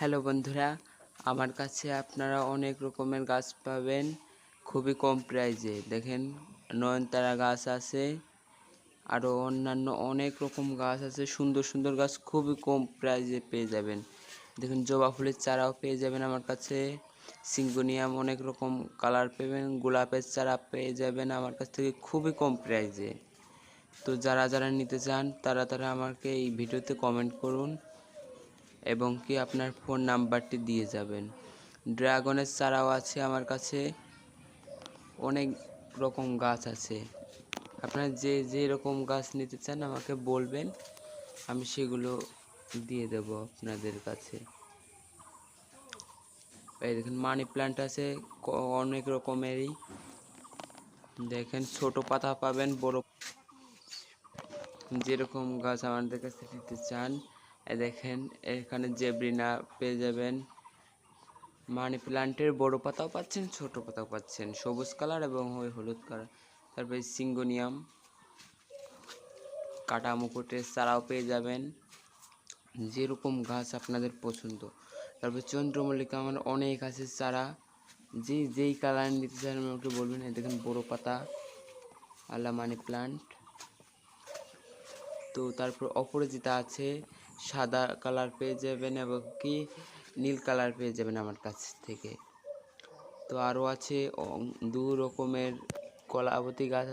Hello বন্ধুরা, আমার কাছে আপনারা অনেক রকমের গাছ পাবেন খুবই কম প্রাইজে। দেখেন, নয়নতারা গাছ আছে, আরও অন্যান্য অনেক রকম গাছ আছে। সুন্দর সুন্দর গাছ খুবই কম প্রাইজে পেয়ে যাবেন। দেখুন, জবা ফুলের চারাও পেয়ে যাবেন আমার কাছে। সিঙ্গোনিয়াম অনেক রকম কালার পাবেন। গোলাপের চারা পেয়ে যাবেন আমার কাছ থেকে খুবই কম প্রাইজে। তো যারা যারা নিতে চান তারা তারা আমাকে এই ভিডিওতে কমেন্ট করুন এবং কি আপনার ফোন নাম্বারটি দিয়ে যাবেন। ড্রাগনের চারাও আছে আমার কাছে, অনেক রকম গাছ আছে। আপনার যে রকম গাছ নিতে চান আমাকে বলবেন, আমি সেগুলো দিয়ে দেব আপনাদের কাছে। এই দেখেন, মানি প্ল্যান্ট আছে অনেক রকমেরই। দেখেন, ছোট পাতা পাবেন, বড় যেরকম গাছ আমাদের কাছে নিতে চান। দেখেন, এখানে জেব্রিনা পেয়ে যাবেন। মানি প্ল্যান্টের বড় পাতাও পাচ্ছেন, ছোট পাতাও পাচ্ছেন, সবুজ কালার এবং ওই হলুদ কালার। তারপরে সিঙ্গোনিয়াম, কাটা মুকুটের চারাও পেয়ে যাবেন, যেরকম গাছ আপনাদের পছন্দ। তারপর চন্দ্রমল্লিকা আমার অনেক আছে চারা, যেই কালার নিতে চান আমাকে বলবেন। দেখেন, বড় পাতা আলা মানি প্ল্যান্ট। তো তারপর অপরাজিতা আছে, সাদা কালার পেয়ে যাবেন এবং কি নীল কালার পেয়ে যাবেন আমার কাছ থেকে। তো আরও আছে দু রকমের কলাবতী গাছ।